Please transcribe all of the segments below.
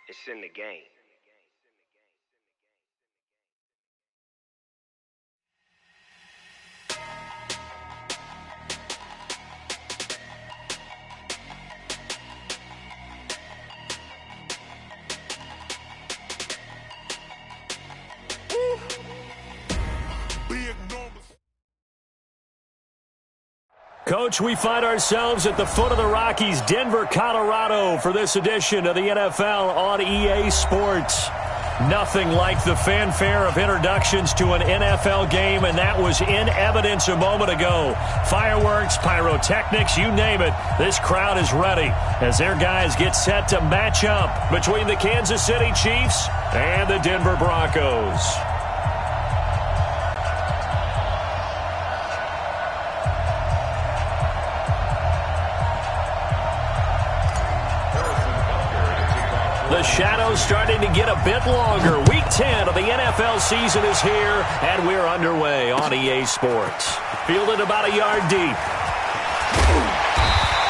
It's in the game. Coach, we find ourselves at the foot of the Rockies, Denver, Colorado, for this edition of the NFL on EA Sports. Nothing like the fanfare of introductions to an NFL game, and that was in evidence a moment ago. Fireworks, pyrotechnics, you name it. This crowd is ready as their guys get set to match up between the Kansas City Chiefs and the Denver Broncos. The shadow's starting to get a bit longer. Week 10 of the NFL season is here, and we're underway on EA Sports. Fielded about a yard deep.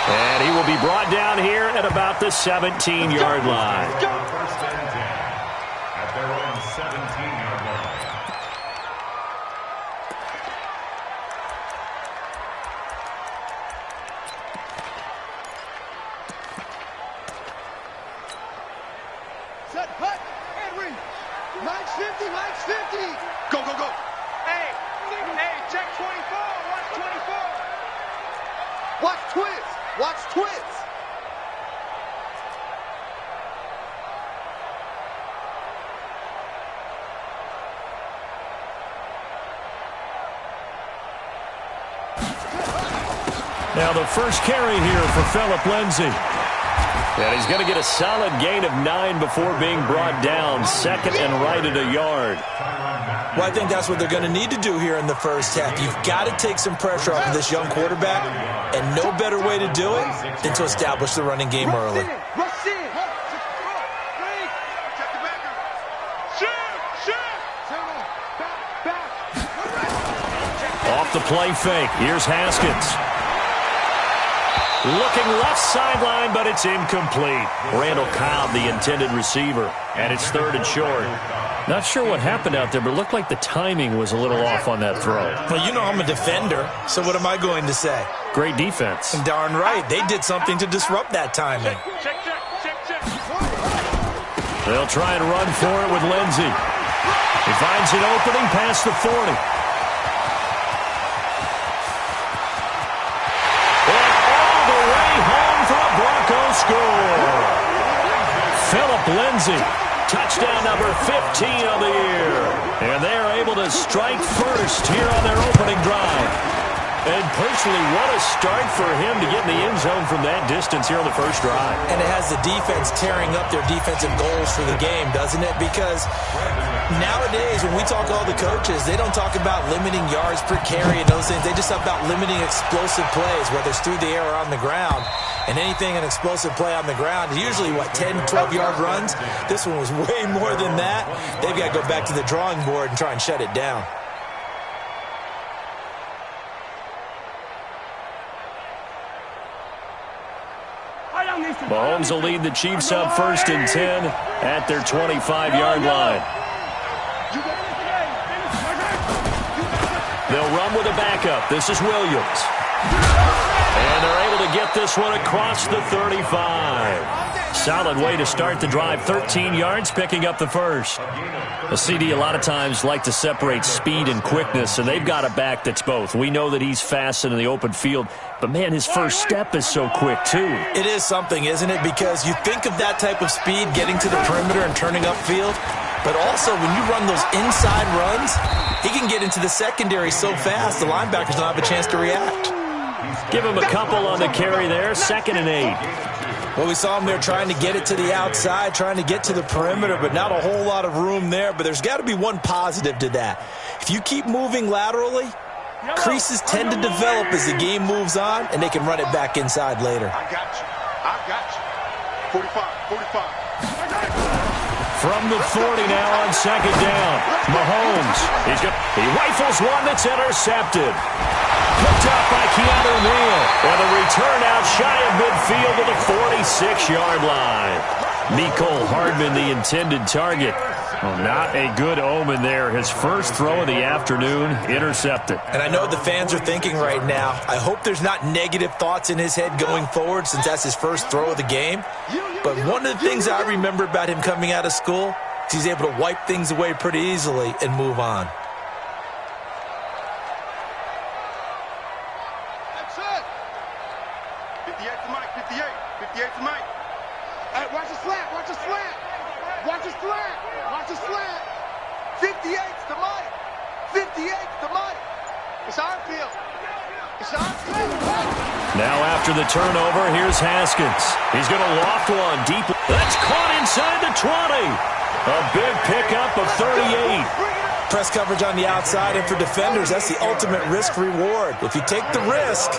And he will be brought down here at about the 17-yard line. First and 10 at their own 17-yard line. Set, hut, and reach. Max 50, max 50. Go, go, go. Hey, check 24. Watch 24. Watch twist. Watch twist. Now the first carry here for Phillip Lindsay. And he's going to get a solid gain of 9 before being brought down. Second and right at a yard. Well, I think that's what they're going to need to do here in the first half. You've got to take some pressure off of this young quarterback, and no better way to do it than to establish the running game early. Rush in. Check the backer. Shoot. Back. Off the play fake. Here's Haskins. Looking left sideline, but it's incomplete. Randall Cobb, the intended receiver, and it's third and short. Not sure what happened out there, but it looked like the timing was a little off on that throw. Well, you know I'm a defender, so what am I going to say? Great defense. And darn right, they did something to disrupt that timing. Check. They'll try and run for it with Lindsay. He finds an opening past the 40. Score. Phillip Lindsay, touchdown number 15 of the year. And they are able to strike first here on their opening drive. And personally, what a start for him to get in the end zone from that distance here on the first drive. And it has the defense tearing up their defensive goals for the game, doesn't it? Because nowadays, when we talk to all the coaches, they don't talk about limiting yards per carry and those things. They just talk about limiting explosive plays, whether it's through the air or on the ground. And anything an explosive play on the ground is usually, 10, 12-yard runs? This one was way more than that. They've got to go back to the drawing board and try and shut it down. Mahomes will lead the Chiefs up first and 10 at their 25-yard line. They'll run with a backup. This is Williams. And they're able to get this one across the 35. Solid way to start the drive. 13 yards, picking up the first. A CD a lot of times like to separate speed and quickness, and they've got a back that's both. We know that he's fast in the open field, but, man, his first step is so quick, too. It is something, isn't it? Because you think of that type of speed getting to the perimeter and turning upfield, but also when you run those inside runs, he can get into the secondary so fast the linebackers don't have a chance to react. Give him a couple on the carry there, 2nd and 8. Well, we saw him there trying to get it to the outside, trying to get to the perimeter, but not a whole lot of room there. But there's got to be one positive to that. If you keep moving laterally, creases tend to develop as the game moves on, and they can run it back inside later. I got you. 45. From the 40 now on 2nd down. Mahomes. He rifles one that's intercepted. Picked up by Keanu Neal. And a return out shy of midfield to the 46-yard line. Mecole Hardman, the intended target. Well, not a good omen there. His first throw of the afternoon intercepted. And I know what the fans are thinking right now. I hope there's not negative thoughts in his head going forward since that's his first throw of the game. But one of the things I remember about him coming out of school is he's able to wipe things away pretty easily and move on. That's it. 58 to Mike, 58. 58 to Mike. Hey, watch the slant, watch the slant. Watch the slant, watch the slant. 58's the Mike. 58's the Mike. It's our field. It's our field. Now after the turnover, here's Haskins. He's going to loft one deep. That's caught inside the 20. A big pickup of 38. Press coverage on the outside, and for defenders, that's the ultimate risk-reward. If you take the risk,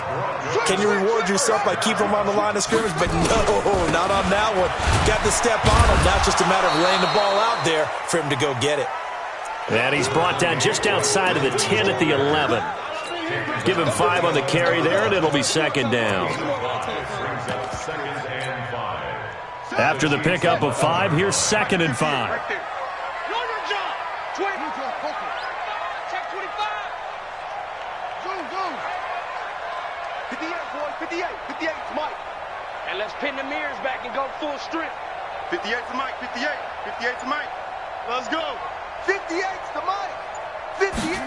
can you reward yourself by keeping them on the line of scrimmage? But no, not on that one. Got to step on him. Now it's just a matter of laying the ball out there for him to go get it. And he's brought down just outside of the 10 at the 11. Give him 5 on the carry there, and it'll be second down. After the pickup of 5, here's second and 5. Right there. Check 25. Zoom, zoom. 58, boy. 58. 58 to Mike. And let's pin the mirrors back and go full strength. 58 to Mike. 58. 58 to Mike. Let's go. 58's the Mike. 58.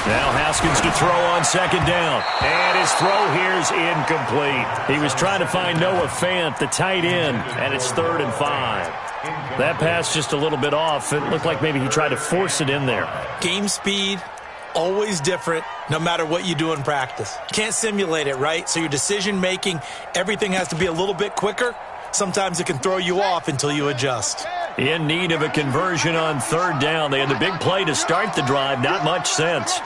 Now Haskins to throw on second down. And his throw here's incomplete. He was trying to find Noah Fant, the tight end, and it's 3rd and 5. That pass just a little bit off. It looked like maybe he tried to force it in there. Game speed, always different, no matter what you do in practice. Can't simulate it, right? So your decision-making, everything has to be a little bit quicker. Sometimes it can throw you off until you adjust. In need of a conversion on 3rd down. They had the big play to start the drive. Not much sense.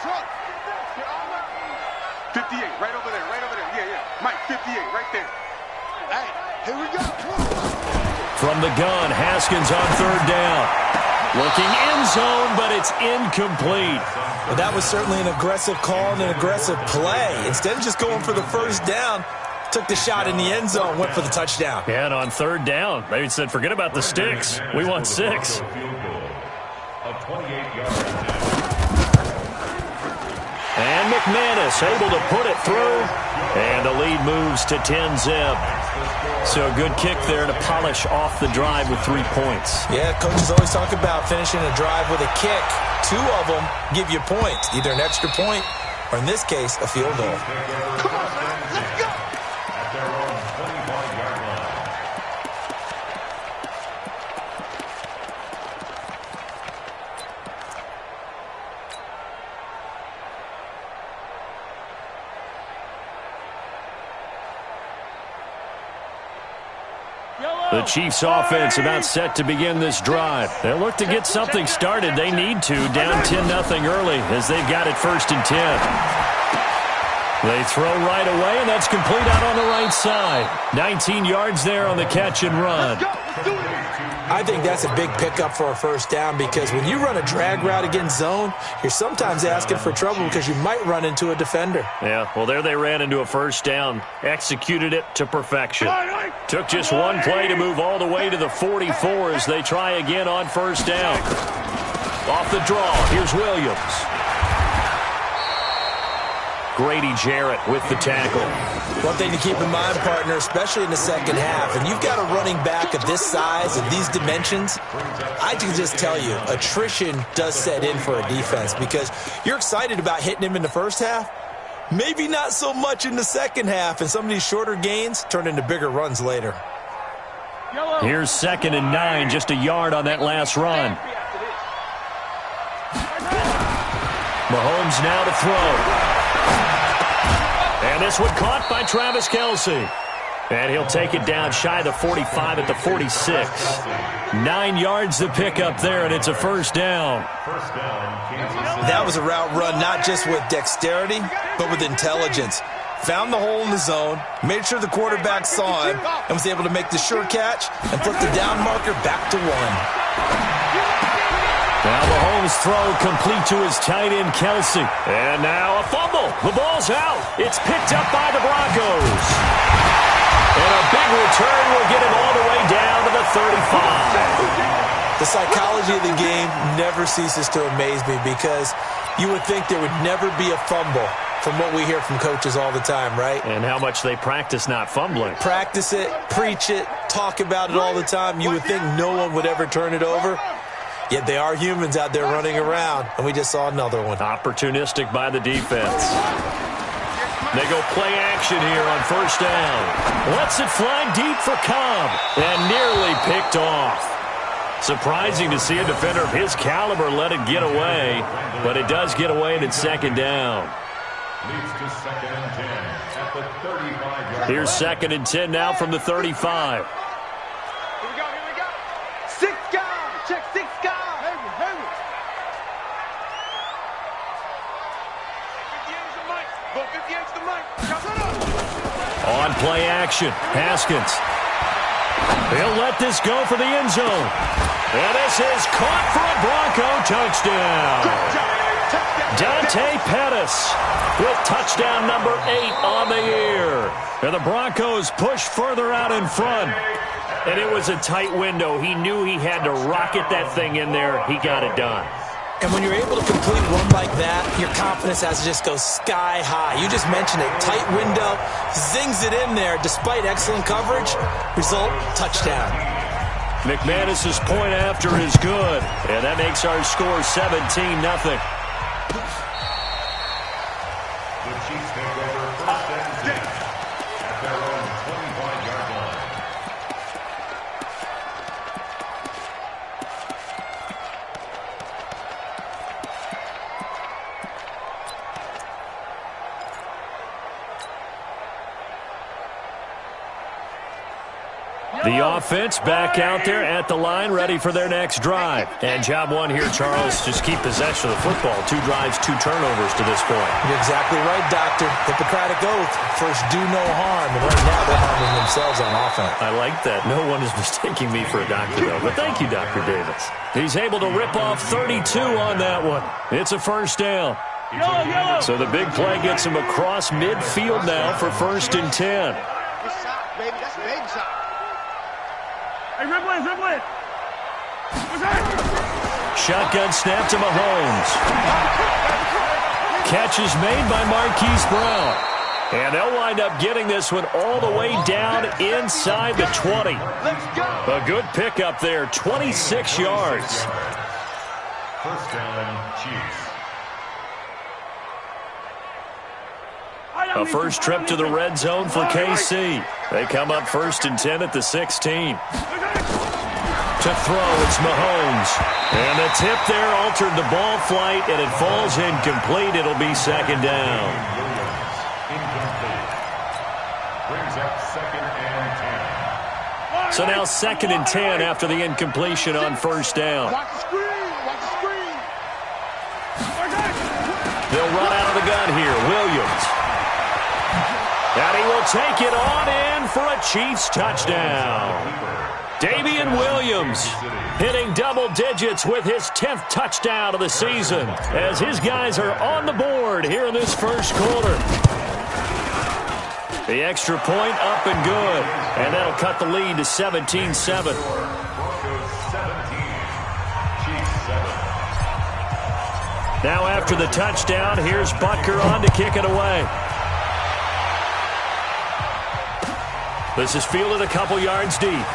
58, right over there, right over there. Yeah. Mike, 58, right there. Hey, here we go. From the gun, Haskins on 3rd down. Looking end zone, but it's incomplete. Well, that was certainly an aggressive call and an aggressive play. Instead of just going for the first down, took the shot in the end zone, went for the touchdown. Yeah, and on 3rd down, they said, forget about the sticks. We want 6. And McManus able to put it through. And the lead moves to 10-zip. So a good kick there to polish off the drive with 3 points. Yeah, coaches always talk about finishing a drive with a kick. 2 of them give you points, either an extra point or, in this case, a field goal. Come on, man. Let's go. At their own 25-yard line. The Chiefs offense about set to begin this drive. They'll look to get something started. They need to, down 10-0 early as they've got it 1st and 10. They throw right away, and that's complete out on the right side. 19 yards there on the catch and run. I think that's a big pickup for a first down because when you run a drag route against zone, you're sometimes asking for trouble because you might run into a defender. Yeah, well, there they ran into a first down. Executed it to perfection. Took just one play to move all the way to the 44 as they try again on first down. Off the draw, here's Williams. Grady Jarrett with the tackle. One thing to keep in mind, partner, especially in the second half, and you've got a running back of this size and these dimensions, I can just tell you, attrition does set in for a defense because you're excited about hitting him in the first half, maybe not so much in the second half, and some of these shorter gains turn into bigger runs later. Here's 2nd and 9, just a yard on that last run. Mahomes now to throw. And this one caught by Travis Kelce. And he'll take it down shy of the 45 at the 46. 9 yards to pick up there, and it's a first down. That was a route run not just with dexterity, but with intelligence. Found the hole in the zone, made sure the quarterback saw him, and was able to make the sure catch and flip the down marker back to 1. Now Mahomes' throw complete to his tight end, Kelce. And now a fumble. The ball's out. It's picked up by the Broncos. And a big return will get him all the way down to the 35. The psychology of the game never ceases to amaze me because you would think there would never be a fumble from what we hear from coaches all the time, right? And how much they practice not fumbling. Practice it, preach it, talk about it all the time. You would think no one would ever turn it over. Yet they are humans out there running around, and we just saw another one. Opportunistic by the defense. They go play action here on first down. Lets it fly deep for Cobb, and nearly picked off. Surprising to see a defender of his caliber let it get away, but it does get away and it's second down. Leads to 2nd and 10 at the 35-yard Here's 2nd and 10 now from the 35. Here we go, here we go. 6 guys, check 6 guys. Heavy, heavy. 58's the mic. Go 58's the mic. On play action, Haskins. He'll let this go for the end zone. And this is caught for a Bronco touchdown. Dante Pettis with touchdown number 8 on the year. And the Broncos push further out in front. And it was a tight window. He knew he had to rocket that thing in there. He got it done. And when you're able to complete one like that, your confidence has to just go sky high. You just mentioned it. Tight window, zings it in there despite excellent coverage. Result, touchdown. McManus's point after is good. And that makes our score 17-0. The Chiefs take over 1st and 10 at their own 25-yard line. The offense back out there at the line, ready for their next drive. And job one here, Charles, just keep possession of the football. 2 drives, 2 turnovers to this point. You're exactly right, Doctor. Hippocratic oath. First, do no harm. And right now, they're harming themselves on offense. I like that. No one is mistaking me for a doctor, though. But thank you, Dr. Davis. He's able to rip off 32 on that one. It's a first down. So the big play gets him across midfield now for 1st and 10. Good shot, baby. That's a baby shot. Hey, Ripley. Shotgun snap to Mahomes. Catch is made by Marquise Brown. And they'll wind up getting this one all the way down inside the 20. A good pickup there, 26 yards. First down, Chiefs. A first trip to the red zone for KC. They come up 1st and 10 at the 16. To throw, it's Mahomes. And the tip there altered the ball flight, and it falls incomplete. It'll be 2nd down. Incomplete. Brings up 2nd and 10. So now 2nd and 10 after the incompletion on first down. Watch the screen. Watch the screen. They'll run out of the gun here. Williams. And he will take it on in for a Chiefs touchdown. Damian Williams hitting double digits with his 10th touchdown of the season as his guys are on the board here in this first quarter. The extra point up and good. And that'll cut the lead to 17-7. Broncos 17. Chiefs 7. Now after the touchdown, here's Butker on to kick it away. This is fielded a couple yards deep.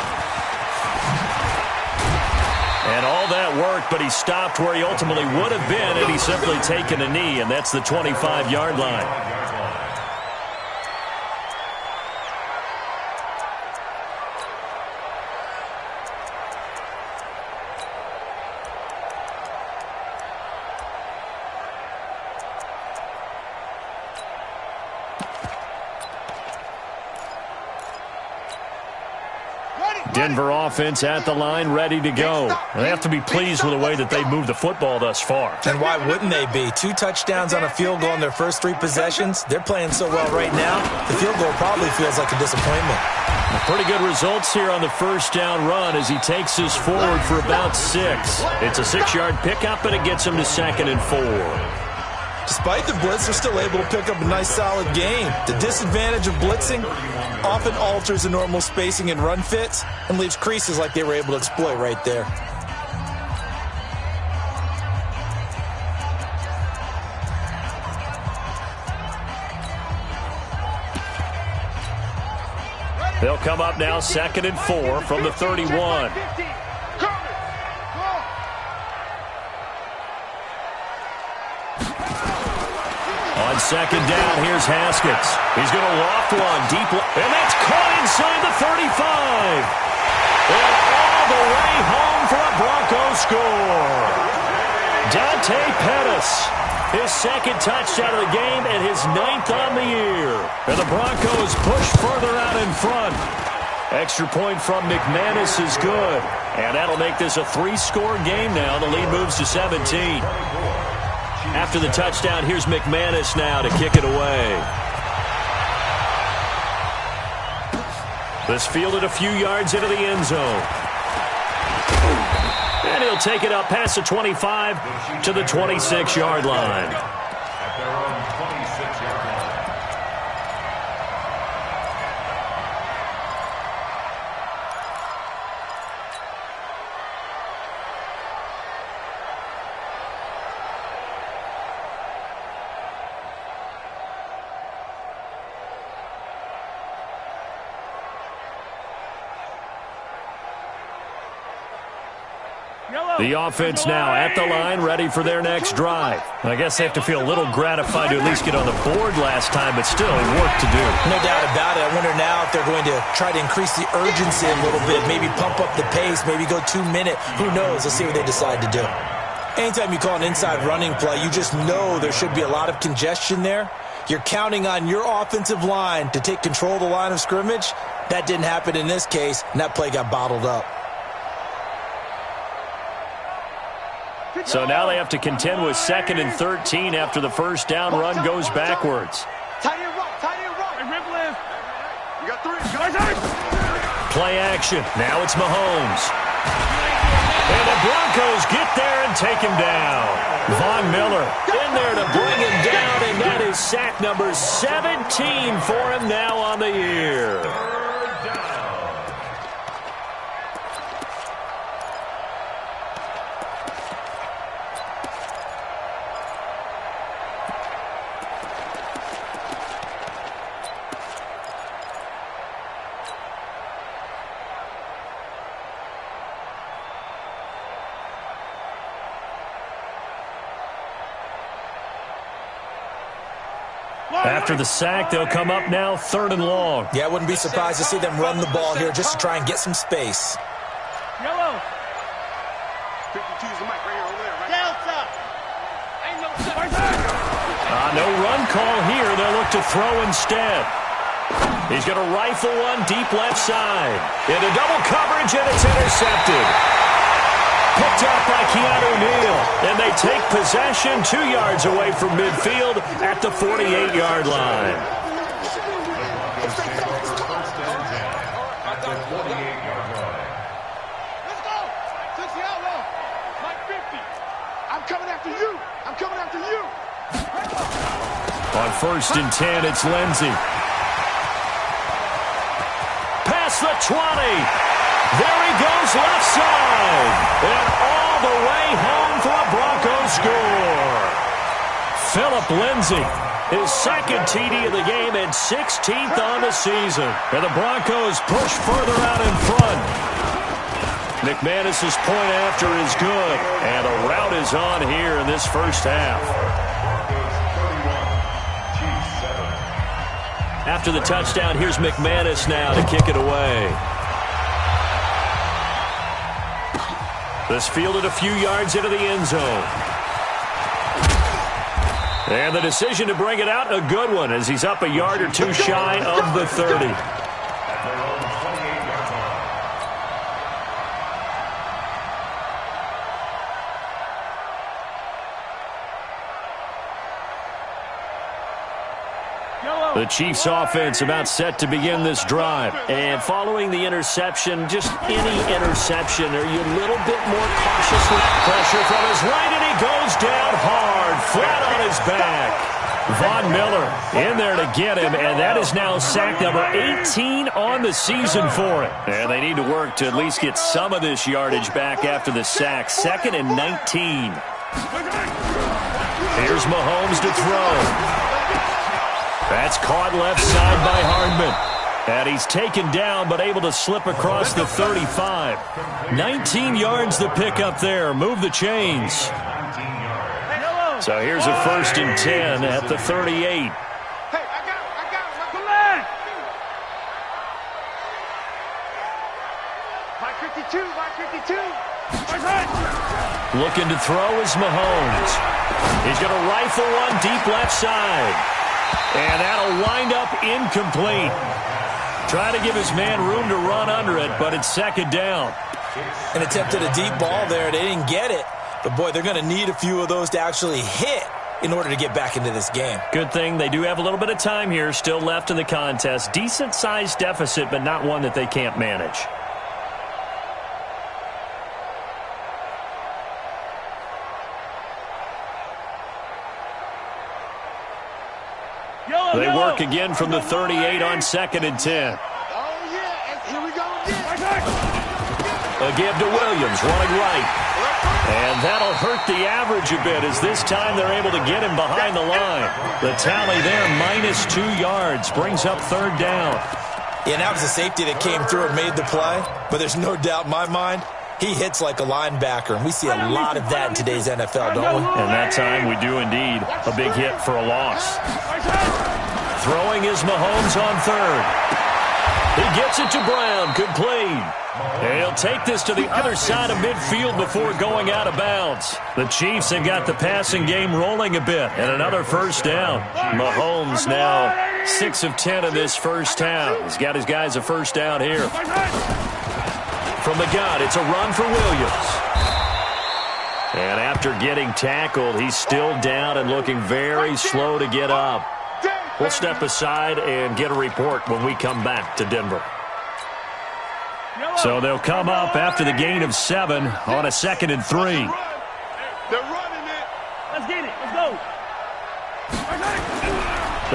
And all that worked, but he stopped where he ultimately would have been had he simply taken a knee, and that's the 25-yard line. Denver offense at the line, ready to go. They have to be pleased with the way that they've moved the football thus far. And why wouldn't they be? 2 touchdowns on a field goal in their first 3 possessions. They're playing so well right now, the field goal probably feels like a disappointment. Pretty good results here on the first down run as he takes us forward for about 6. It's a 6-yard pickup, and it gets him to 2nd and 4. Despite the blitz, they're still able to pick up a nice, solid gain. The disadvantage of blitzing often alters the normal spacing and run fits and leaves creases like they were able to exploit right there. They'll come up now 2nd and 4 from the 31. On 2nd down, here's Haskins. He's going to loft one deep, and that's caught inside the 35. And all the way home for a Broncos score. Dante Pettis, his 2nd touchdown of the game and his 9th on the year. And the Broncos push further out in front. Extra point from McManus is good. And that'll make this a 3-score game now. The lead moves to 17. After the touchdown, here's McManus now to kick it away. This fielded a few yards into the end zone. And he'll take it up past the 25 to the 26-yard line. At their own 26-yard line. The offense now at the line, ready for their next drive. I guess they have to feel a little gratified to at least get on the board last time, but still work to do. No doubt about it. I wonder now if they're going to try to increase the urgency a little bit, maybe pump up the pace, maybe go 2-minute. Who knows? Let's see what they decide to do. Anytime you call an inside running play, you just know there should be a lot of congestion there. You're counting on your offensive line to take control of the line of scrimmage. That didn't happen in this case, and that play got bottled up. So now they have to contend with 2nd and 13 after the first down run goes backwards. Tight end rock, tight end rock. Hey, rip left. You got 3. Play action. Now it's Mahomes. And the Broncos get there and take him down. Von Miller in there to bring him down, and that is sack number 17 for him now on the year. After the sack, they'll come up now 3rd and long. Yeah, I wouldn't be surprised to see them run the ball here just to try and get some space. Yellow. 52 is the mic right here, over there, right? Delta. Ain't no No run call here. They'll look to throw instead. He's going to rifle one deep left side. Into double coverage, and it's intercepted. Picked up by Keanu Neal. And they take possession 2 yards away from midfield at the 48-yard line. Let's go. 60 outlaw. Mike 50. I'm coming after you. I'm coming after you. On 1st and 10, it's Lindsey. Past the 20. There he goes left side. And all the way home for a Broncos score. Phillip Lindsay, his 2nd TD of the game and 16th on the season. And the Broncos push further out in front. McManus's point after is good. And the route is on here in this first half. After the touchdown, here's McManus now to kick it away. This fielded a few yards into the end zone. And the decision to bring it out, a good one, as he's up a yard or two shy of the 30. Yellow. The Chiefs offense about set to begin this drive. And following the interception, just any interception, are you a little bit more cautious with pressure from his right, and he goes down hard, flat on his back. Von Miller in there to get him, and that is now sack number 18 on the season for him. And they need to work to at least get some of this yardage back after the sack. 2nd and 19. Here's Mahomes to throw. That's caught left side by Hardman. And he's taken down but able to slip across the 35. 19 yards to pick up there. Move the chains. So here's a 1st and 10 at the 38. Hey, I got him. Come on. By 52. Looking to throw is Mahomes. He's going to rifle one deep left side. And that'll wind up incomplete. Trying to give his man room to run under it, but it's 2nd down. And attempted a deep ball there. They didn't get it. But, boy, they're going to need a few of those to actually hit in order to get back into this game. Good thing they do have a little bit of time here still left in the contest. Decent-sized deficit, but not one that they can't manage. They work again from the 38 on 2nd and 10. Oh, yeah. Here we go again. A give to Williams, running right. And that'll hurt the average a bit as this time they're able to get him behind the line. The tally there, -2 yards, brings up 3rd down. Yeah, and that was a safety that came through and made the play. But there's no doubt in my mind, he hits like a linebacker. And we see a lot of that in today's NFL, don't we? And that time we do indeed. A big hit for a loss. Throwing is Mahomes on 3rd. He gets it to Brown. Complete. And he'll take this to the other side of midfield before going out of bounds. The Chiefs have got the passing game rolling a bit. And another 1st down. Mahomes now 6 of 10 in this first half. He's got his guys a 1st down here. From the gun, it's a run for Williams. And after getting tackled, he's still down and looking very slow to get up. We'll step aside and get a report when we come back to Denver. So they'll come up after the gain of 7 on a 2nd and 3. They're running it. Let's get it. Let's go.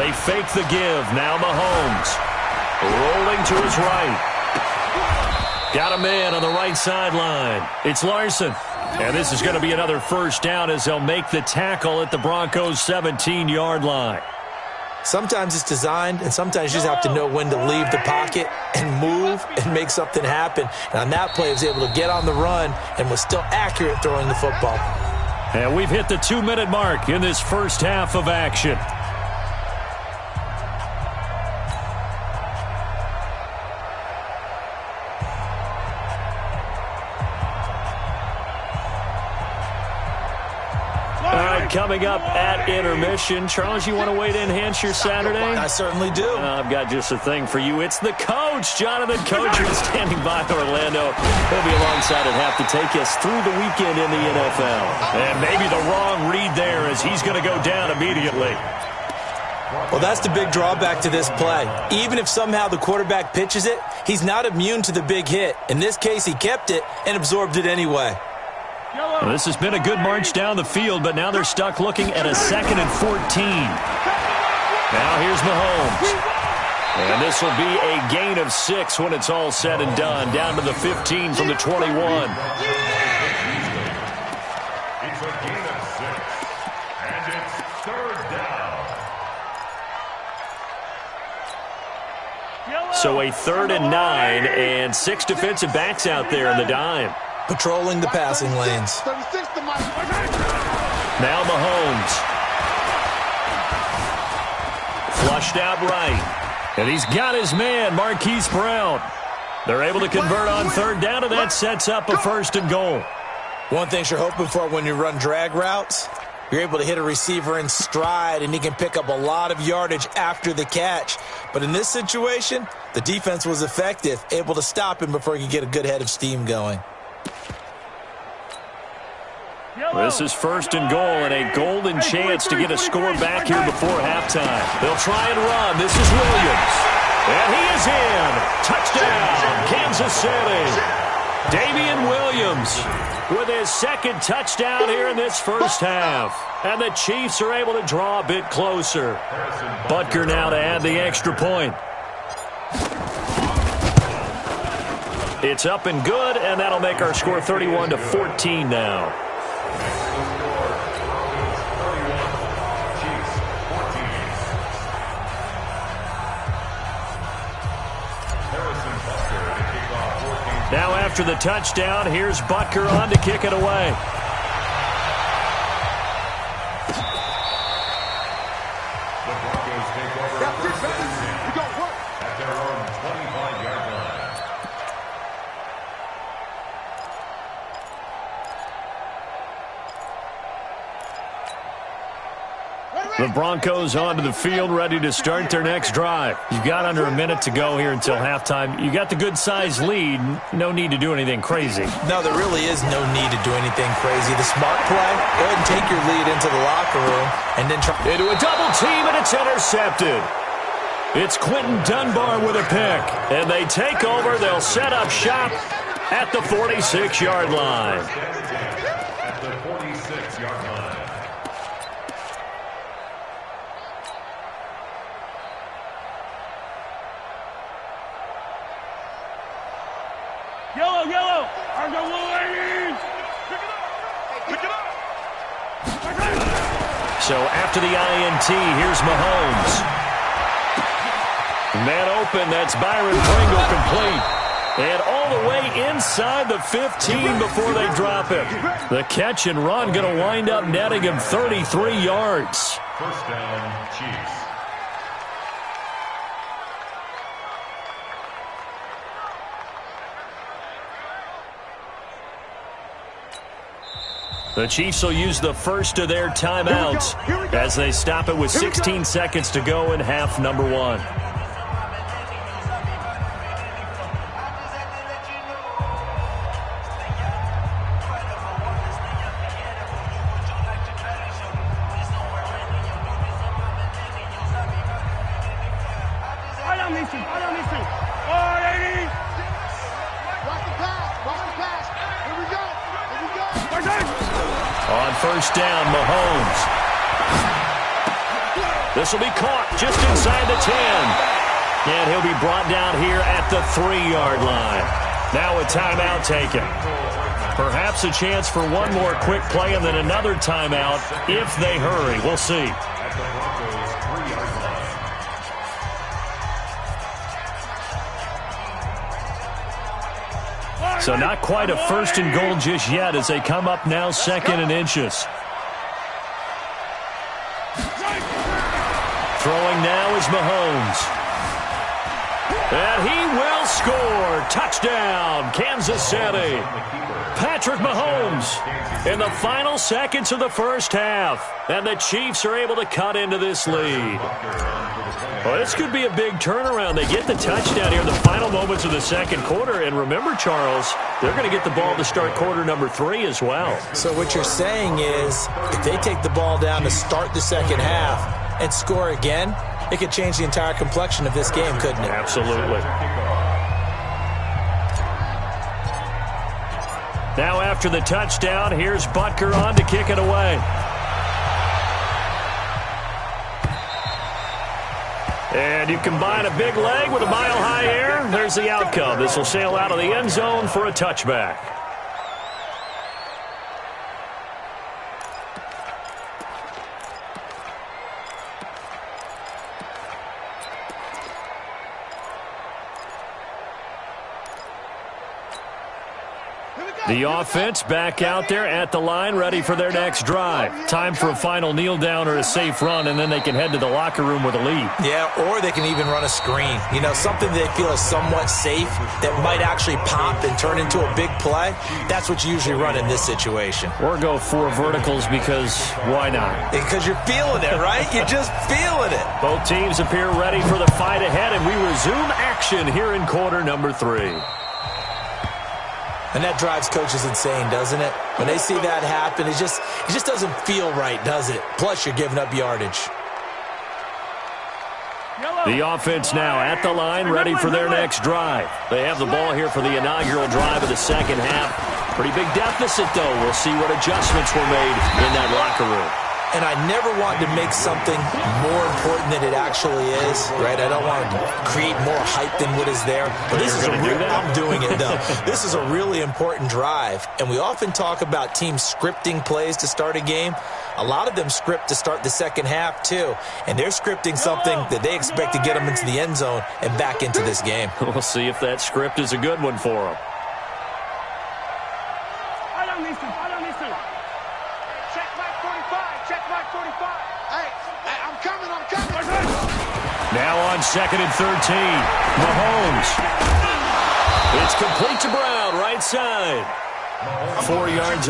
They fake the give. Now Mahomes. Rolling to his right. Got a man on the right sideline. It's Larson. And this is going to be another 1st down as they'll make the tackle at the Broncos' 17-yard line. Sometimes it's designed, and sometimes you just have to know when to leave the pocket and move and make something happen. And on that play, he was able to get on the run and was still accurate throwing the football. And we've hit the 2-minute mark in this first half of action. Coming up at intermission. Charles, you want to wait to enhance your Saturday? I certainly do. I've got just a thing for you. It's the coach, Jonathan Coacher, standing by Orlando. He'll be alongside at half to take us through the weekend in the NFL. And maybe the wrong read there as he's going to go down immediately. Well, that's the big drawback to this play. Even if somehow the quarterback pitches it, he's not immune to the big hit. In this case, he kept it and absorbed it anyway. Well, this has been a good march down the field, but now they're stuck looking at a 2nd and 14. Now here's Mahomes. And this will be a gain of 6 when it's all said and done, down to the 15 from the 21. It's a gain of 6, and it's 3rd down. So a 3rd and 9, and 6 defensive backs out there in the dime. Patrolling the passing lanes. 36 to Mike. Now Mahomes. Flushed out right. And he's got his man, Marquise Brown. They're able to convert on 3rd down, and that sets up a 1st and goal. One thing you're hoping for when you run drag routes, you're able to hit a receiver in stride, and he can pick up a lot of yardage after the catch. But in this situation, the defense was effective, able to stop him before he could get a good head of steam going. This is first and goal and a golden chance to get a score back here before halftime. They'll try and run. This is Williams. And he is in. Touchdown, Kansas City. Damian Williams with his second touchdown here in this first half. And the Chiefs are able to draw a bit closer. Butker now to add the extra point. It's up and good, and that'll make our score 31-14 now. Now after the touchdown, here's Butker on to kick it away. The Broncos take over first and 10 at their own 25-yard line. The Broncos onto the field, ready to start their next drive. You've got under a minute to go here until halftime. You got the good-sized lead. No need to do anything crazy. No, there really is no need to do anything crazy. The smart play, go ahead and take your lead into the locker room and then try. Into a double team, and it's intercepted. It's Quentin Dunbar with a pick. And they take over. They'll set up shop at the 46-yard line. At the 46-yard line. Yellow. Our yellow ladies. Pick it up. So after the INT, here's Mahomes. Man open, that's Byron Pringle complete. And all the way inside the 15 before they drop it. The catch and run going to wind up netting him 33 yards. First down, Chiefs. The Chiefs will use the first of their timeouts as they stop it with 16 seconds to go in half number one. I don't need to. Oh, ladies. Watch the pass. Here we go. On first down, Mahomes. This will be caught just inside the 10. And he'll be brought down here at the 3-yard line. Now a timeout taken. Perhaps a chance for one more quick play and then another timeout if they hurry. We'll see. At the Broncos' 3-yard line. So not quite a first and goal just yet as they come up now second and inches. Throwing now is Mahomes. And he will score. Touchdown, Kansas City. Patrick Mahomes in the final seconds of the first half. And the Chiefs are able to cut into this lead. Well, this could be a big turnaround. They get the touchdown here in the final moments of the second quarter. And remember, Charles, they're going to get the ball to start quarter number 3 as well. So what you're saying is if they take the ball down to start the second half and score again, it could change the entire complexion of this game, couldn't it? Absolutely. Now after the touchdown, here's Butker on to kick it away. And you combine a big leg with a mile-high air, there's the outcome. This will sail out of the end zone for a touchback. The offense back out there at the line, ready for their next drive. Time for a final kneel down or a safe run, and then they can head to the locker room with a lead. Yeah, or they can even run a screen. You know, something they feel is somewhat safe that might actually pop and turn into a big play. That's what you usually run in this situation. Or go 4 verticals because why not? Because you're feeling it, right? You're just feeling it. Both teams appear ready for the fight ahead, and we resume action here in quarter number 3. And that drives coaches insane, doesn't it? When they see that happen, it just doesn't feel right, does it? Plus, you're giving up yardage. The offense now at the line, ready for their next drive. They have the ball here for the inaugural drive of the second half. Pretty big deficit, though. We'll see what adjustments were made in that locker room. And I never want to make something more important than it actually is, right? I don't want to create more hype than what is there. But this is I'm doing it, though. This is a really important drive. And we often talk about teams scripting plays to start a game. A lot of them script to start the second half, too. And they're scripting something that they expect to get them into the end zone and back into this game. We'll see if that script is a good one for them. Now on 2nd and 13, Mahomes. It's complete to Brown, right side. 4 yards.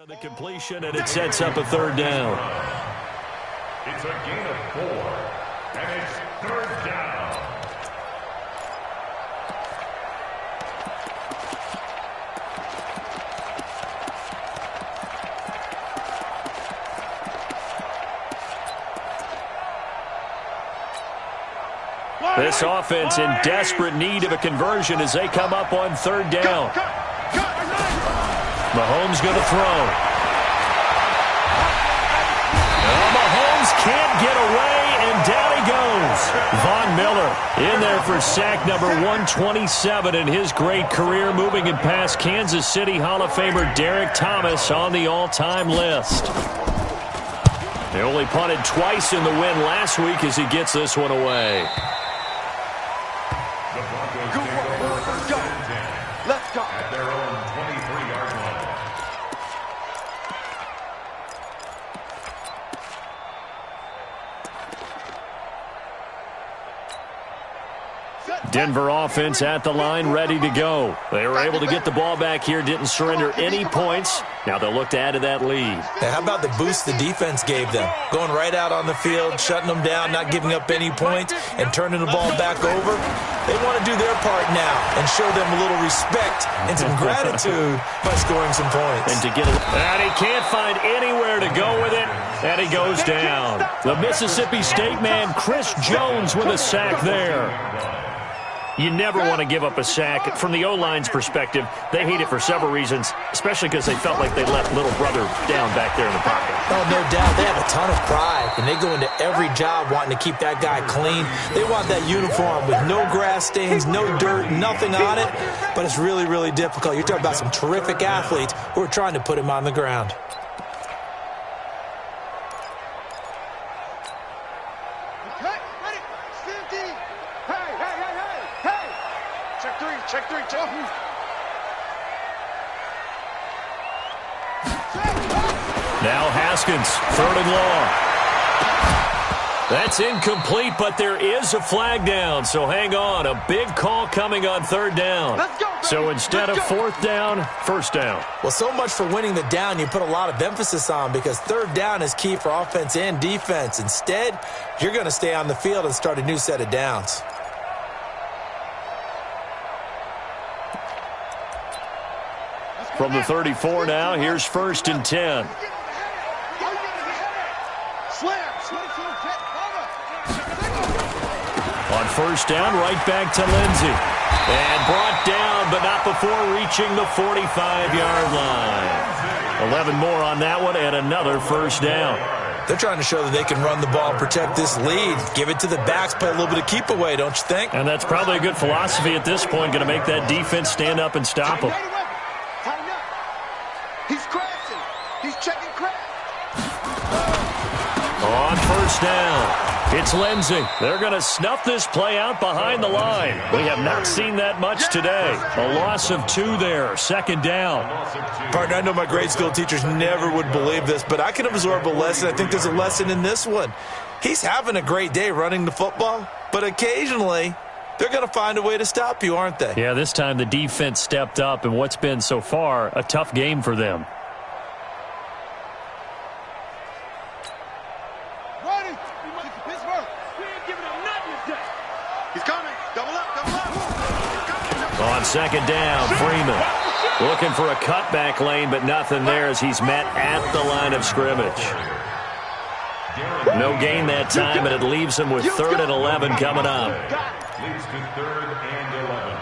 The completion, and it sets up a 3rd down. It's a gain of 4, and it's 3rd down. This offense in desperate need of a conversion as they come up on 3rd down. Mahomes going to throw. Mahomes can't get away, and down he goes. Von Miller in there for sack number 127 in his great career, moving it past Kansas City Hall of Famer Derek Thomas on the all-time list. They only punted twice in the win last week as he gets this one away. Let's go. At their own 23-yard line. Denver offense at the line, ready to go. They were able to get the ball back here, didn't surrender any points. Now they'll look to add to that lead. Hey, how about the boost the defense gave them? Going right out on the field, shutting them down, not giving up any points, and turning the ball back over. They want to do their part now and show them a little respect and some gratitude by scoring some points. And to get it, and he can't find anywhere to go with it, and he goes down. The Mississippi State man, Chris Jones, with a sack there. You never want to give up a sack. From the O-line's perspective, they hate it for several reasons, especially because they felt like they let little brother down back there in the pocket. Oh, no doubt. They have a ton of pride, and they go into every job wanting to keep that guy clean. They want that uniform with no grass stains, no dirt, nothing on it, but it's really, really difficult. You're talking about some terrific athletes who are trying to put him on the ground. Check three. Now Haskins, 3rd and long. That's incomplete, but there is a flag down, so hang on. A big call coming on 3rd down. Let's go, baby. So instead of 4th down, 1st down. Well, so much for winning the down you put a lot of emphasis on, because 3rd down is key for offense and defense. Instead, you're going to stay on the field and start a new set of downs. From the 34 now, here's 1st and 10. On 1st down, right back to Lindsey. And brought down, but not before reaching the 45-yard line. 11 more on that one and another first down. They're trying to show that they can run the ball and protect this lead. Give it to the backs, play a little bit of keep away, don't you think? And that's probably a good philosophy at this point, going to make that defense stand up and stop them. Tighten up. He's crashing. He's checking crash. On first down, it's Lindsey. They're going to snuff this play out behind the line. We have not seen that much today. A loss of 2 there, second down. Partner, I know my grade school teachers never would believe this, but I can absorb a lesson. I think there's a lesson in this one. He's having a great day running the football, but occasionally they're going to find a way to stop you, aren't they? Yeah, this time the defense stepped up in what's been so far a tough game for them. On second down, Freeman looking for a cutback lane, but nothing there as he's met at the line of scrimmage. No gain that time, and it leaves him with 3rd and 11 coming up. Leads to 3rd and 11.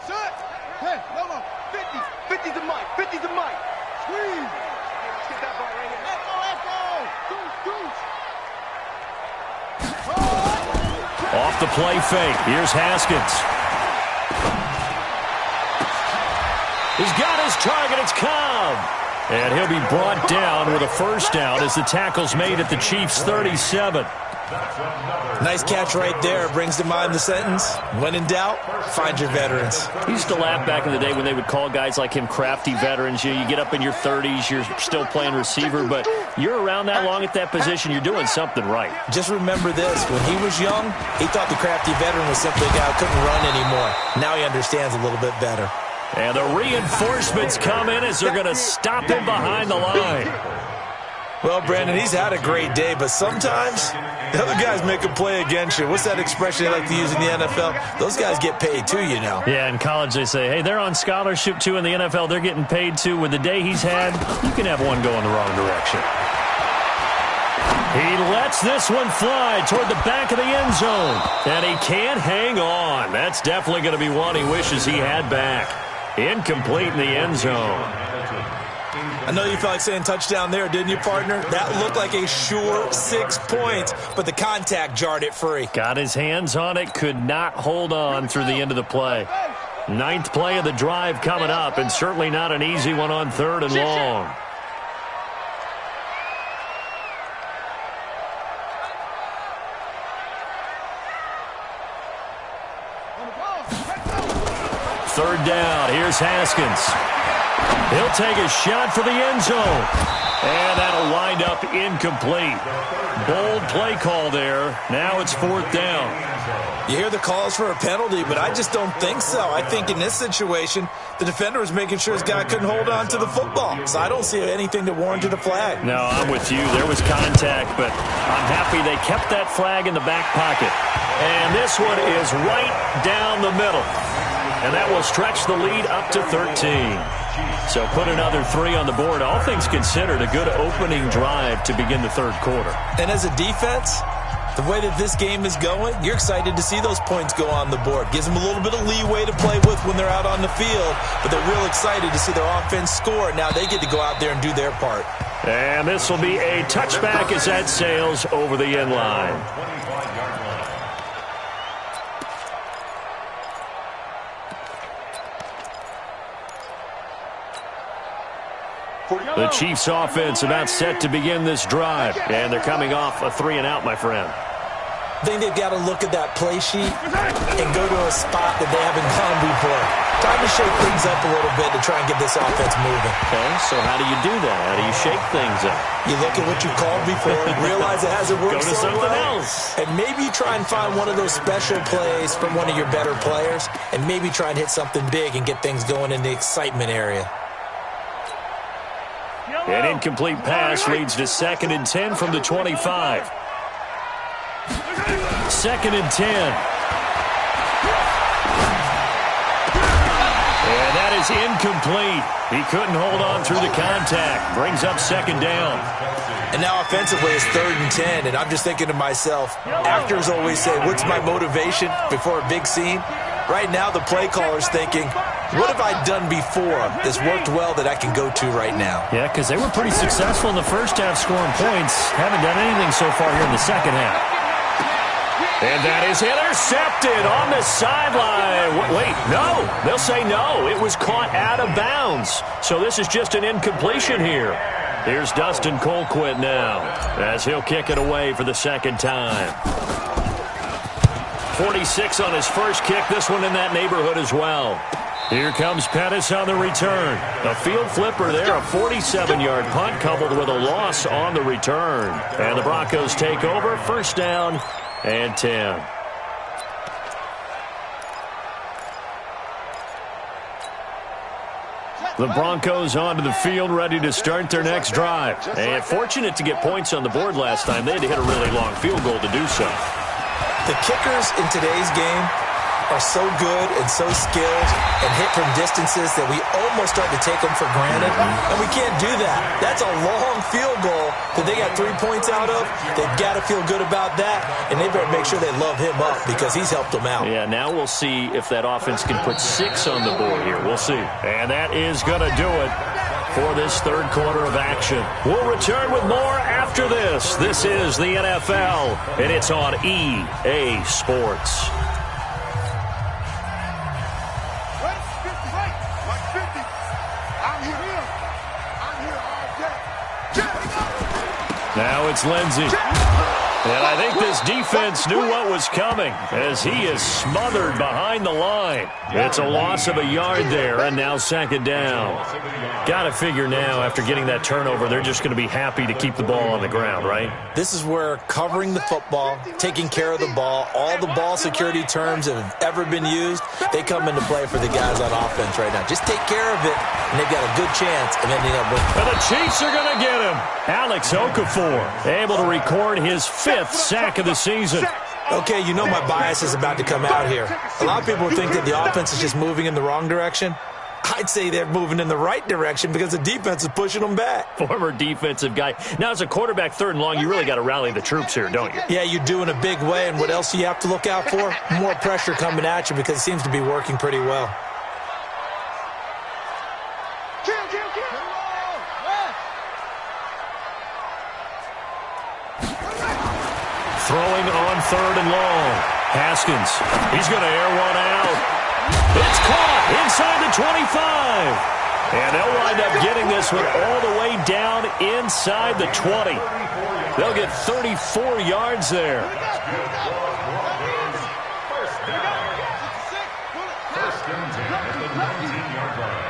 Set. Hey, Lomo. 50. 50 to Mike. 50 to Mike. Squeeze. Let's get that ball right here. Let's go. Let's go. Deuce, deuce. Off the play fake. Here's Haskins. He's got his target. It's Cobb. And he'll be brought down with a first down as the tackle's made at the Chiefs' 37. Nice catch right there. Brings to mind the sentence, when in doubt, find your veterans. He used to laugh back in the day when they would call guys like him crafty veterans. You get up in your 30s, you're still playing receiver, but you're around that long at that position, you're doing something right. Just remember this. When he was young, he thought the crafty veteran was simply a guy who couldn't run anymore. Now he understands a little bit better. And the reinforcements come in as they're going to stop him behind the line. Well, Brandon, he's had a great day, but sometimes the other guys make a play against you. What's that expression they like to use in the NFL? Those guys get paid too, you know. Yeah, in college they say, hey, they're on scholarship too. In the NFL, they're getting paid too. With the day he's had, you can have one go in the wrong direction. He lets this one fly toward the back of the end zone. And he can't hang on. That's definitely going to be one he wishes he had back. Incomplete in the end zone. I know you felt like saying touchdown there, didn't you, partner? That looked like a sure 6 points, but the contact jarred it free. Got his hands on it, could not hold on through the end of the play. 9th play of the drive coming up, and certainly not an easy one on 3rd and long. Third down, here's Haskins. He'll take a shot for the end zone. And that'll wind up incomplete. Bold play call there. Now it's 4th down. You hear the calls for a penalty, but I just don't think so. I think in this situation, the defender was making sure his guy couldn't hold on to the football. So I don't see anything that warranted a flag. No, I'm with you. There was contact, but I'm happy they kept that flag in the back pocket. And this one is right down the middle. And that will stretch the lead up to 13. So put another 3 on the board. All things considered, a good opening drive to begin the 3rd quarter. And as a defense, the way that this game is going, you're excited to see those points go on the board. Gives them a little bit of leeway to play with when they're out on the field, but they're real excited to see their offense score. Now they get to go out there and do their part. And this will be a touchback as that sails over the end line. The Chiefs offense about set to begin this drive. And they're coming off a 3-and-out, my friend. I think they've got to look at that play sheet and go to a spot that they haven't gone before. Time to shake things up a little bit to try and get this offense moving. Okay, so how do you do that? How do you shake things up? You look at what you called before, realize it hasn't worked Go to so something well, else. and maybe try and find one of those special plays from one of your better players, and maybe try and hit something big and get things going in the excitement area. An incomplete pass leads to 2nd and 10 from the 25. 2nd and 10. And that is incomplete. He couldn't hold on through the contact. Brings up 2nd down. And now offensively it's 3rd and 10, and I'm just thinking to myself, actors always say, what's my motivation before a big scene? Right now, the play caller's thinking, what have I done before that's worked well that I can go to right now? Yeah, because they were pretty successful in the first half scoring points. Haven't done anything so far here in the second half. And that is intercepted on the sideline. Wait, no. They'll say no. It was caught out of bounds. So this is just an incompletion here. Here's Dustin Colquitt now as he'll kick it away for the second time. 46 on his first kick. This one in that neighborhood as well. Here comes Pettis on the return. A field flipper there, a 47-yard punt coupled with a loss on the return. And the Broncos take over, first down and 10. The Broncos onto the field, ready to start their next drive. And fortunate to get points on the board last time. They had to hit a really long field goal to do so. The kickers in today's game are so good and so skilled and hit from distances that we almost start to take them for granted, and we can't do that. That's a long field goal that they got 3 points out of. They've got to feel good about that, and they better make sure they love him up because he's helped them out. Yeah, now we'll see if that offense can put 6 on the board here. We'll see. And that is going to do it for this third quarter of action. We'll return with more after this. This is the NFL, and it's on EA Sports. Now it's Lindsey. And I think this defense knew what was coming as he is smothered behind the line. It's a loss of a yard there, and now second down. Got to figure now, after getting that turnover, they're just going to be happy to keep the ball on the ground, right? This is where covering the football, taking care of the ball, all the ball security terms that have ever been used, they come into play for the guys on offense right now. Just take care of it, and they've got a good chance of ending up winning. And the Chiefs are going to get him. Alex Okafor able to record his 5th sack of the season. Okay, you know my bias is about to come out here. A lot of people think that the offense is just moving in the wrong direction. I'd say they're moving in the right direction because the defense is pushing them back. Former defensive guy. Now, as a quarterback, third and long, you really got to rally the troops here, don't you? Yeah, you do in a big way, and what else do you have to look out for? More pressure coming at you because it seems to be working pretty well. Throwing on third and long. Haskins, he's going to air one out. It's caught inside the 25. And they'll wind up getting this one all the way down inside the 20. They'll get 34 yards there. First and 10 at the 19-yard line.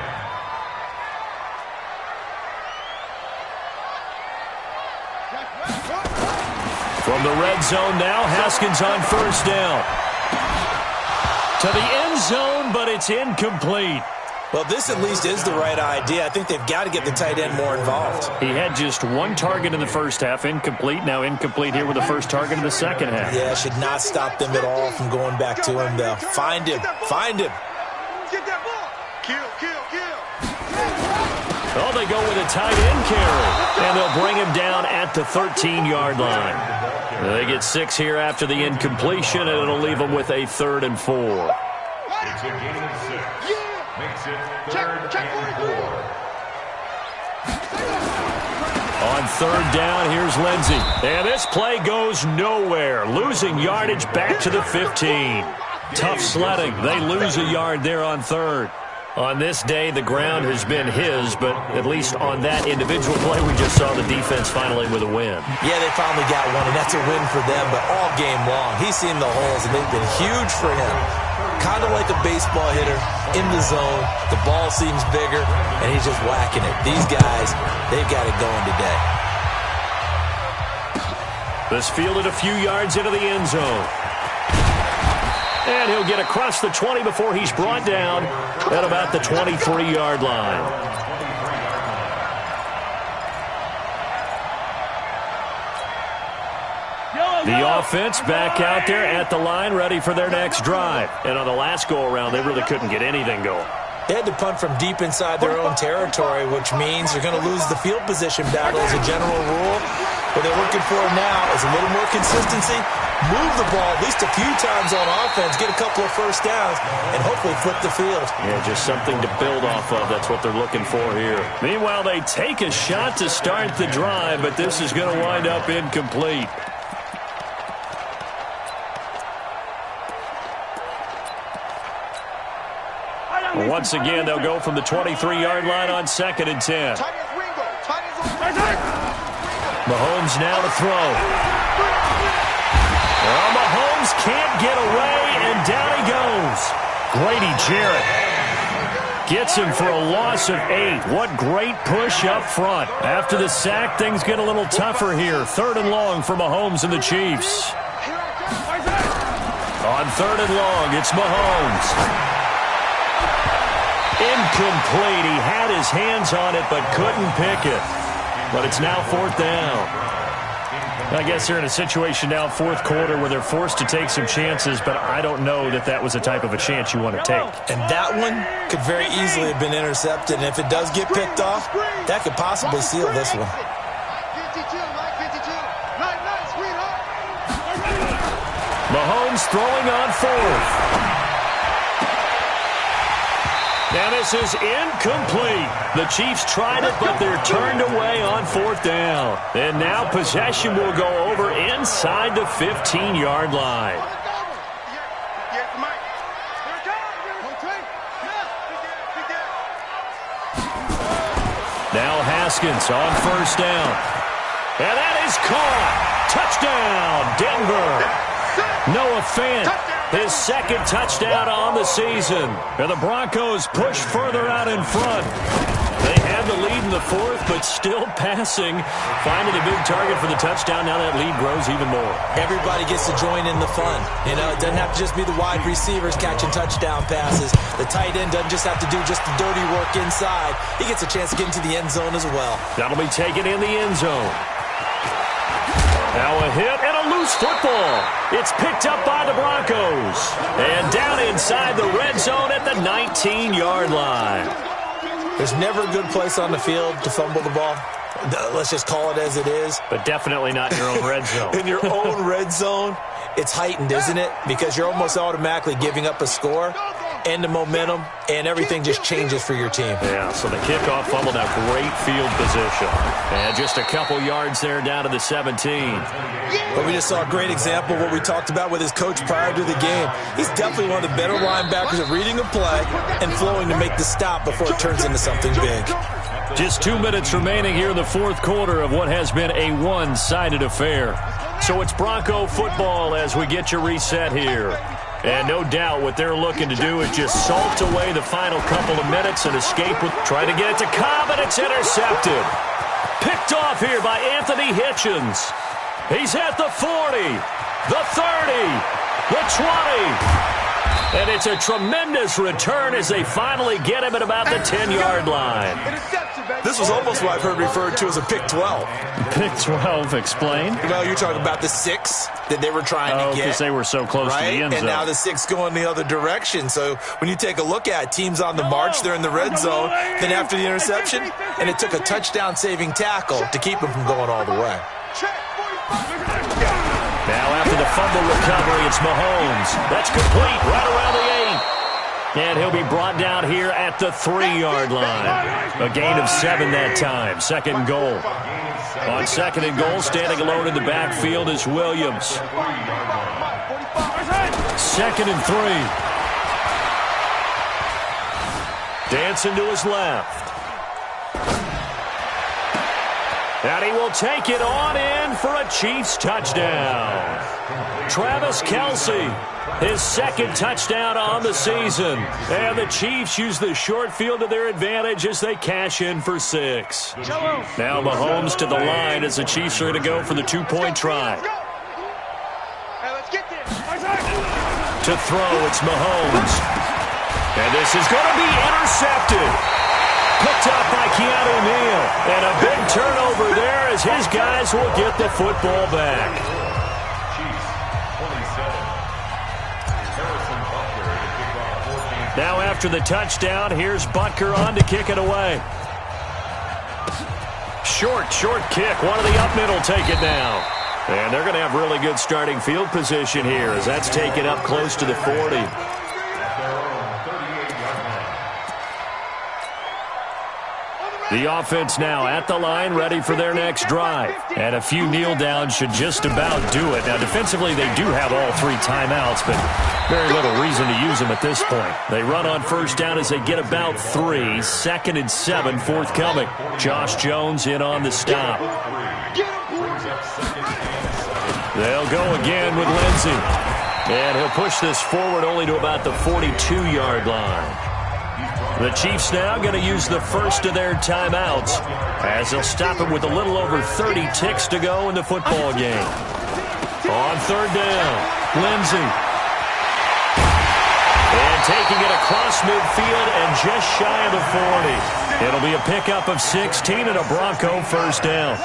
From the red zone now, Haskins on first down. To the end zone, but it's incomplete. Well, this at least is the right idea. I think they've got to get the tight end more involved. He had just one target in the first half, incomplete. Now incomplete here with the first target in the second half. Yeah, should not stop them at all from going back to him, though. Find him. Find him. Get that ball. Kill, kill, kill. Oh, they go with a tight end carry, and they'll bring him down at the 13-yard line. They get 6 here after the incompletion, and it'll leave them with a 3rd and 4. It's a gain of 6. Makes it 3rd and 4. On third down, here's Lindsey. And this play goes nowhere. Losing yardage back to the 15. Tough sledding. They lose a yard there on third. On this day, the ground has been his, but at least on that individual play, we just saw the defense finally with a win. Yeah, they finally got one, and that's a win for them, but all game long, he's seen the holes, and they've been huge for him. Kind of like a baseball hitter in the zone. The ball seems bigger, and he's just whacking it. These guys, they've got it going today. This fielded a few yards into the end zone. And he'll get across the 20 before he's brought down at about the 23-yard line. The offense back out there at the line, ready for their next drive. And on the last go-around, they really couldn't get anything going. They had to punt from deep inside their own territory, which means they're going to lose the field position battle as a general rule. What they're looking for now is a little more consistency, move the ball at least a few times on offense, get a couple of first downs, and hopefully flip the field. Yeah, just something to build off of. That's what they're looking for here. Meanwhile, they take a shot to start the drive, but this is going to wind up incomplete. Once again, they'll go from the 23-yard line on 2nd and 10. Mahomes now to throw. Well, Mahomes can't get away, and down he goes. Grady Jarrett gets him for a loss of 8. What great push up front. After the sack, things get a little tougher here. 3rd and long for Mahomes and the Chiefs. On 3rd and long, it's Mahomes. Incomplete. He had his hands on it but couldn't pick it. But it's now 4th down. I guess they're in a situation now, 4th quarter, where they're forced to take some chances, but I don't know that that was the type of a chance you want to take. And that one could very easily have been intercepted, and if it does get picked off, that could possibly seal this one. Mahomes throwing on 4th. Now this is incomplete. The Chiefs tried it, but they're turned away on 4th down. And now possession will go over inside the 15-yard line. Now Haskins on 1st down. And that is caught. Touchdown, Denver. Noah Fant. His 2nd touchdown on the season. And the Broncos push further out in front. They had the lead in the 4th, but still passing. Finding a big target for the touchdown. Now that lead grows even more. Everybody gets to join in the fun. You know, it doesn't have to just be the wide receivers catching touchdown passes. The tight end doesn't just have to do just the dirty work inside. He gets a chance to get into the end zone as well. That'll be taken in the end zone. Now a hit and a loose football. It's picked up by the Broncos. And down inside the red zone at the 19-yard line. There's never a good place on the field to fumble the ball. Let's just call it as it is. But definitely not in your own red zone. In your own red zone, it's heightened, isn't it? Because you're almost automatically giving up a score and the momentum, and everything just changes for your team. Yeah, so the kickoff fumbled out. Great field position. And just a couple yards there down to the 17. But we just saw a great example of what we talked about with his coach prior to the game. He's definitely one of the better linebackers at reading a play and flowing to make the stop before it turns into something big. Just 2 minutes remaining here in the 4th quarter of what has been a one-sided affair. So it's Bronco football as we get you reset here. And no doubt what they're looking to do is just salt away the final couple of minutes and escape with trying to get it to Cobb, and it's intercepted. Picked off here by Anthony Hitchens. He's at the 40, the 30, the 20. And it's a tremendous return as they finally get him at about the 10-yard line. This was almost what I've heard referred to as a pick 12. Pick 12, explain. Well, you're talking about the 6 that they were trying to get. Because they were so close to the end zone. And now the 6 going the other direction. So when you take a look at it, teams on the march, they're in the red zone. Then after the interception, and it took a touchdown-saving tackle to keep them from going all the way. Now after the fumble recovery, it's Mahomes. That's complete right around the 8. And he'll be brought down here at the 3-yard line. A gain of 7 that time. 2nd and goal. On 2nd and goal, standing alone in the backfield is Williams. 2nd and 3. Dancing to his left. And he will take it on in for a Chiefs touchdown. Travis Kelce, his 2nd touchdown on the season. And the Chiefs use the short field to their advantage as they cash in for 6. Now Mahomes to the line as the Chiefs are going to go for the 2-point try. To throw, it's Mahomes. And this is going to be intercepted. Picked up by Keanu Neal. And a big turnover there as his guys will get the football back. Now after the touchdown, here's Butker on to kick it away. Short kick. One of the up middle take it down. And they're going to have really good starting field position here as that's taken up close to the 40. The offense now at the line, ready for their next drive. And a few kneel downs should just about do it. Now, defensively, they do have all 3 timeouts, but very little reason to use them at this point. They run on first down as they get about 3. 2nd and 7 forthcoming. Josh Jones in on the stop. They'll go again with Lindsey. And he'll push this forward only to about the 42-yard line. The Chiefs now going to use the first of their timeouts as they'll stop it with a little over 30 ticks to go in the football game. On third down, Lindsey. And taking it across midfield and just shy of the 40. It'll be a pickup of 16 and a Bronco first down.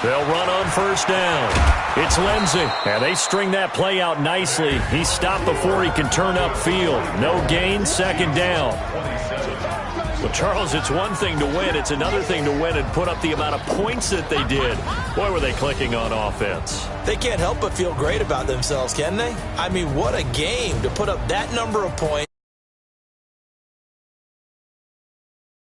They'll run on first down. It's Lindsey, and they string that play out nicely. He's stopped before he can turn upfield. No gain, 2nd down. Well, Charles, it's one thing to win. It's another thing to win and put up the amount of points that they did. Boy, were they clicking on offense. They can't help but feel great about themselves, can they? I mean, what a game to put up that number of points.